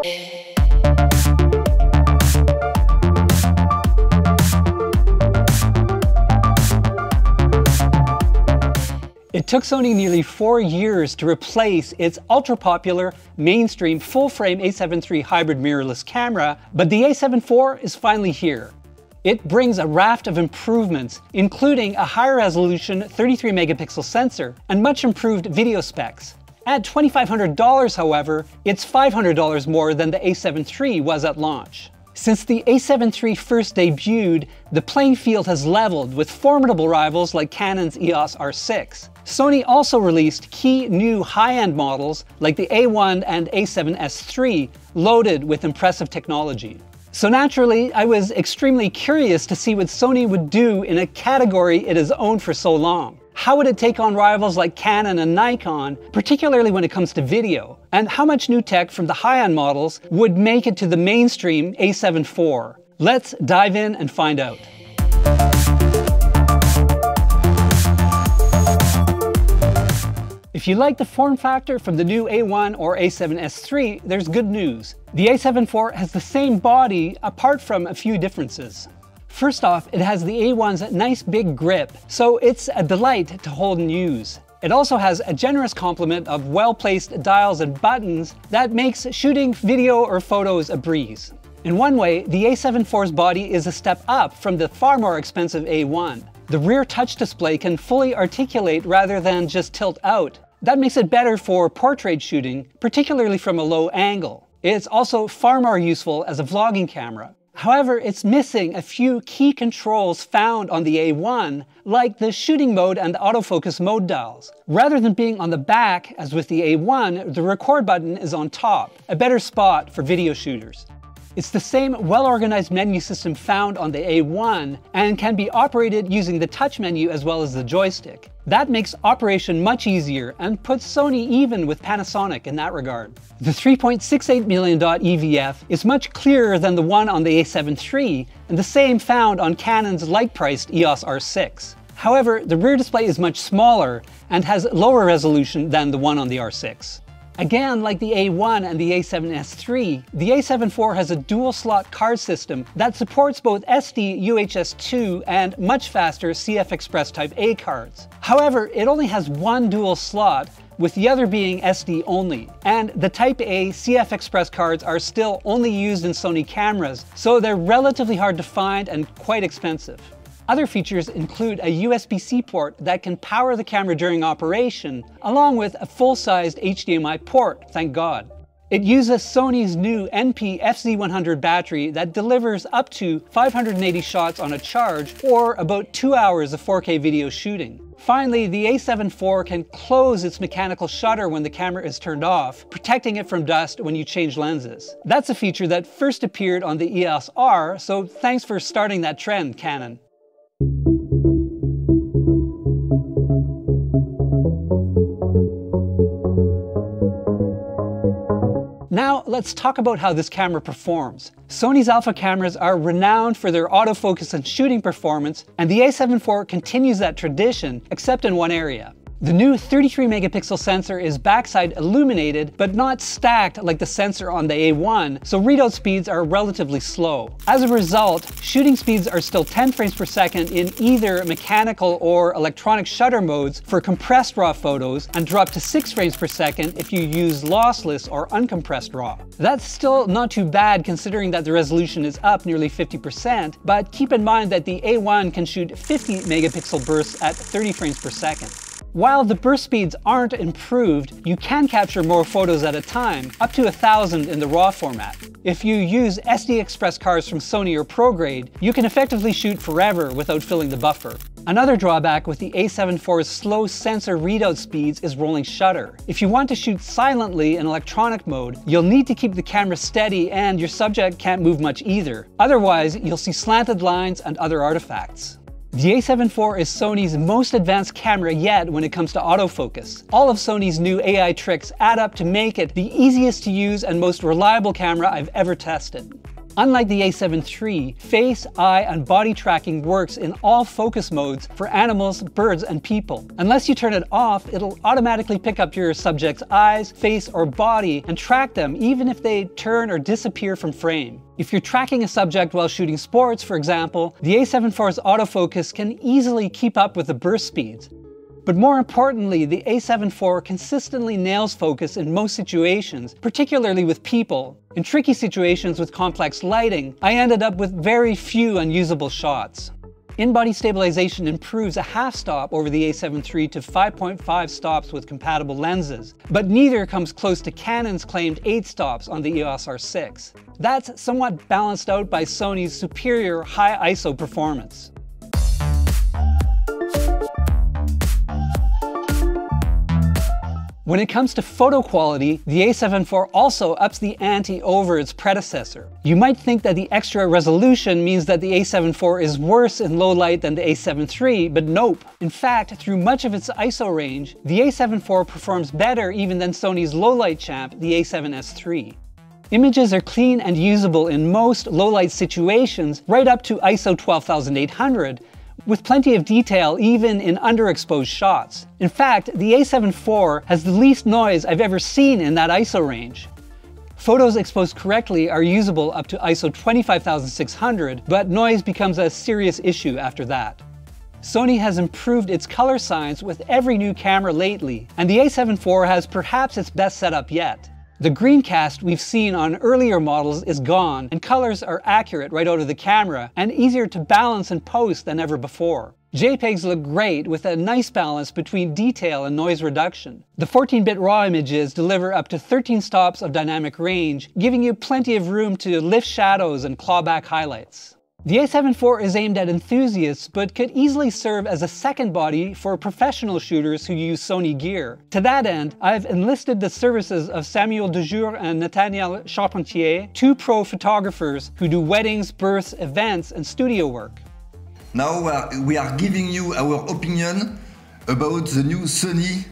It took Sony nearly 4 years to replace its ultra-popular, mainstream, full-frame A7 III hybrid mirrorless camera, but the A7 IV is finally here. It brings a raft of improvements, including a higher resolution 33 megapixel sensor and much improved video specs. At $2,500, however, it's $500 more than the A7 III was at launch. Since the A7 III first debuted, the playing field has leveled with formidable rivals like Canon's EOS R6. Sony also released key new high-end models like the A1 and A7S III, loaded with impressive technology. So naturally, I was extremely curious to see what Sony would do in a category it has owned for so long. How would it take on rivals like Canon and Nikon, particularly when it comes to video? And how much new tech from the high-end models would make it to the mainstream A7 IV? Let's dive in and find out. If you like the form factor from the new A1 or A7S III, there's good news. The A7 IV has the same body apart from a few differences. First off, it has the A1's nice big grip, so it's a delight to hold and use. It also has a generous complement of well-placed dials and buttons that makes shooting video or photos a breeze. In one way, the A7 IV's body is a step up from the far more expensive A1. The rear touch display can fully articulate rather than just tilt out. That makes it better for portrait shooting, particularly from a low angle. It's also far more useful as a vlogging camera. However, it's missing a few key controls found on the A1, like the shooting mode and the autofocus mode dials. Rather than being on the back, as with the A1, the record button is on top, a better spot for video shooters. It's the same well-organized menu system found on the A1 and can be operated using the touch menu as well as the joystick. That makes operation much easier and puts Sony even with Panasonic in that regard. The 3.68 million dot EVF is much clearer than the one on the A7 III and the same found on Canon's like-priced EOS R6. However, the rear display is much smaller and has lower resolution than the one on the R6. Again, like the A1 and the A7S III, the A7 IV has a dual-slot card system that supports both SD UHS-2 and much faster CF Express Type A cards. However, it only has one dual slot, with the other being SD only, and the Type A CF Express cards are still only used in Sony cameras, so they're relatively hard to find and quite expensive. Other features include a USB-C port that can power the camera during operation, along with a full-sized HDMI port, thank God. It uses Sony's new NP FZ100 battery that delivers up to 580 shots on a charge, or about 2 hours of 4K video shooting. Finally, the A7 IV can close its mechanical shutter when the camera is turned off, protecting it from dust when you change lenses. That's a feature that first appeared on the EOS R, so thanks for starting that trend, Canon. Now let's talk about how this camera performs. Sony's alpha cameras are renowned for their autofocus and shooting performance, and the A7 IV continues that tradition, except in one area. The new 33 megapixel sensor is backside illuminated, but not stacked like the sensor on the A1, so readout speeds are relatively slow. As a result, shooting speeds are still 10 frames per second in either mechanical or electronic shutter modes for compressed RAW photos, and drop to 6 frames per second if you use lossless or uncompressed RAW. That's still not too bad considering that the resolution is up nearly 50%, but keep in mind that the A1 can shoot 50 megapixel bursts at 30 frames per second. While the burst speeds aren't improved, you can capture more photos at a time, up to 1,000 in the RAW format. If you use SD Express cards from Sony or ProGrade, you can effectively shoot forever without filling the buffer. Another drawback with the A7 IV's slow sensor readout speeds is rolling shutter. If you want to shoot silently in electronic mode, you'll need to keep the camera steady and your subject can't move much either. Otherwise, you'll see slanted lines and other artifacts. The A7 IV is Sony's most advanced camera yet when it comes to autofocus. All of Sony's new AI tricks add up to make it the easiest to use and most reliable camera I've ever tested. Unlike the A7 III, face, eye, and body tracking works in all focus modes for animals, birds, and people. Unless you turn it off, it'll automatically pick up your subject's eyes, face, or body and track them even if they turn or disappear from frame. If you're tracking a subject while shooting sports, for example, the A7 IV's autofocus can easily keep up with the burst speeds. But more importantly, the A7 IV consistently nails focus in most situations, particularly with people. In tricky situations with complex lighting, I ended up with very few unusable shots. In-body stabilization improves a half stop over the A7 III to 5.5 stops with compatible lenses, but neither comes close to Canon's claimed 8 stops on the EOS R6. That's somewhat balanced out by Sony's superior high ISO performance. When it comes to photo quality, the A7 IV also ups the ante over its predecessor. You might think that the extra resolution means that the A7 IV is worse in low light than the A7 III, but nope. In fact, through much of its ISO range, the A7 IV performs better even than Sony's low light champ, the A7S III. Images are clean and usable in most low light situations, right up to ISO 12800, with plenty of detail even in underexposed shots. In fact, the A7 IV has the least noise I've ever seen in that ISO range. Photos exposed correctly are usable up to ISO 25600, but noise becomes a serious issue after that. Sony has improved its color science with every new camera lately, and the A7 IV has perhaps its best setup yet. The green cast we've seen on earlier models is gone, and colors are accurate right out of the camera and easier to balance and post than ever before. JPEGs look great with a nice balance between detail and noise reduction. The 14-bit RAW images deliver up to 13 stops of dynamic range, giving you plenty of room to lift shadows and claw back highlights. The A7 IV is aimed at enthusiasts, but could easily serve as a second body for professional shooters who use Sony gear. To that end, I've enlisted the services of Samuel Dejour and Nathaniel Charpentier, 2 pro photographers who do weddings, births, events, and studio work. Now we are giving you our opinion about the new Sony.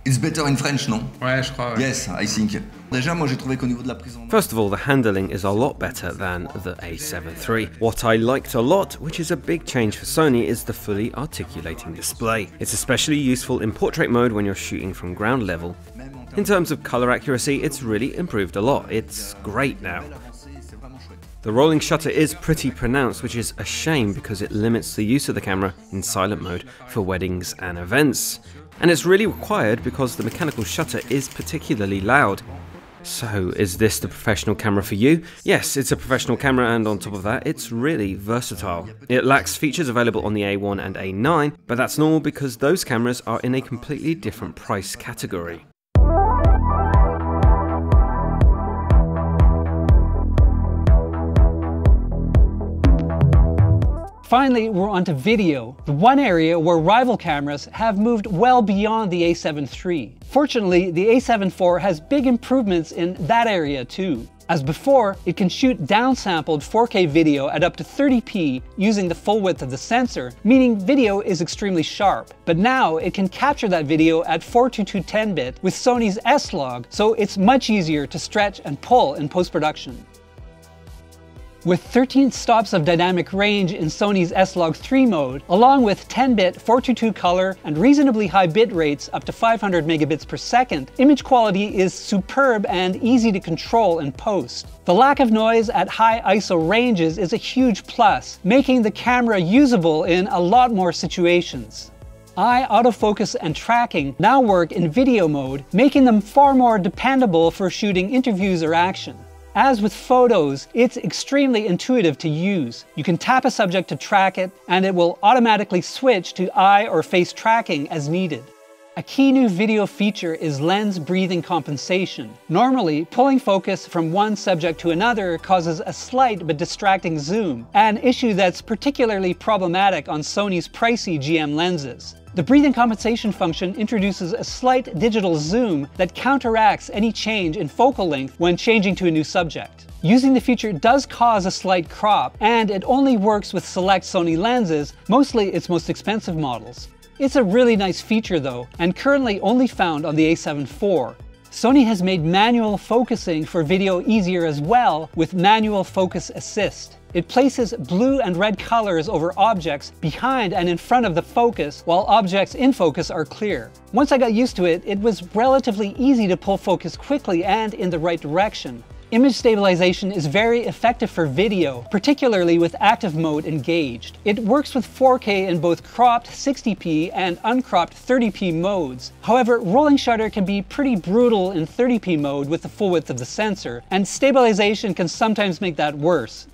It's better in French, non? Ouais, je crois. Ouais. Yes, I think. Déjà, moi j'ai trouvé qu'au niveau de la prise en main. First of all, the handling is a lot better than the A7 III. What I liked a lot, which is a big change for Sony, is the fully articulating display. It's especially useful in portrait mode when you're shooting from ground level. In terms of color accuracy, it's really improved a lot. It's great now. The rolling shutter is pretty pronounced, which is a shame because it limits the use of the camera in silent mode for weddings and events. And it's really required because the mechanical shutter is particularly loud. So, is this the professional camera for you? Yes, it's a professional camera, and on top of that, it's really versatile. It lacks features available on the A1 and A9, but that's normal because those cameras are in a completely different price category. Finally, we're onto video, the one area where rival cameras have moved well beyond the A7 III. Fortunately, the A7 IV has big improvements in that area too. As before, it can shoot downsampled 4K video at up to 30p using the full width of the sensor, meaning video is extremely sharp. But now it can capture that video at 422 10-bit with Sony's S-Log, so it's much easier to stretch and pull in post-production. With 13 stops of dynamic range in Sony's S-Log 3 mode, along with 10-bit 422 color and reasonably high bit rates up to 500 megabits per second, image quality is superb and easy to control in post. The lack of noise at high ISO ranges is a huge plus, making the camera usable in a lot more situations. Eye autofocus and tracking now work in video mode, making them far more dependable for shooting interviews or action. As with photos, it's extremely intuitive to use. You can tap a subject to track it, and it will automatically switch to eye or face tracking as needed. A key new video feature is lens breathing compensation. Normally, pulling focus from one subject to another causes a slight but distracting zoom, an issue that's particularly problematic on Sony's pricey GM lenses. The breathing compensation function introduces a slight digital zoom that counteracts any change in focal length when changing to a new subject. Using the feature does cause a slight crop, and it only works with select Sony lenses, mostly its most expensive models. It's a really nice feature though, and currently only found on the A7 IV. Sony has made manual focusing for video easier as well with manual focus assist. It places blue and red colors over objects behind and in front of the focus, while objects in focus are clear. Once I got used to it, it was relatively easy to pull focus quickly and in the right direction. Image stabilization is very effective for video, particularly with active mode engaged. It works with 4K in both cropped 60p and uncropped 30p modes. However, rolling shutter can be pretty brutal in 30p mode with the full width of the sensor, and stabilization can sometimes make that worse.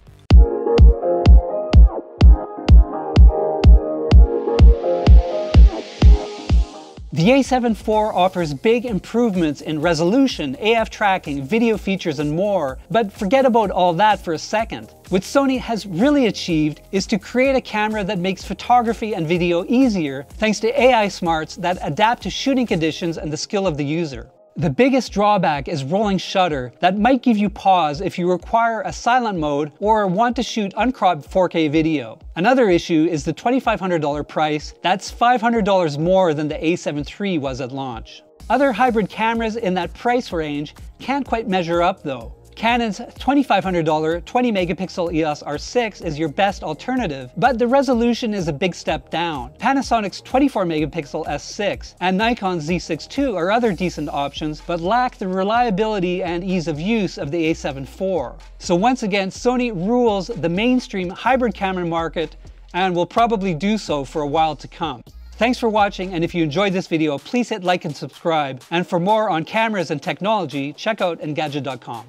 The A7 IV offers big improvements in resolution, AF tracking, video features, and more, but forget about all that for a second. What Sony has really achieved is to create a camera that makes photography and video easier thanks to AI smarts that adapt to shooting conditions and the skill of the user. The biggest drawback is rolling shutter that might give you pause if you require a silent mode or want to shoot uncropped 4K video. Another issue is the $2,500 price. That's $500 more than the A7 III was at launch. Other hybrid cameras in that price range can't quite measure up though. Canon's $2,500 20-megapixel EOS R6 is your best alternative, but the resolution is a big step down. Panasonic's 24-megapixel S6 and Nikon's Z6 II are other decent options, but lack the reliability and ease of use of the A7 IV. So once again, Sony rules the mainstream hybrid camera market and will probably do so for a while to come. Thanks for watching, and if you enjoyed this video, please hit like and subscribe. And for more on cameras and technology, check out Engadget.com.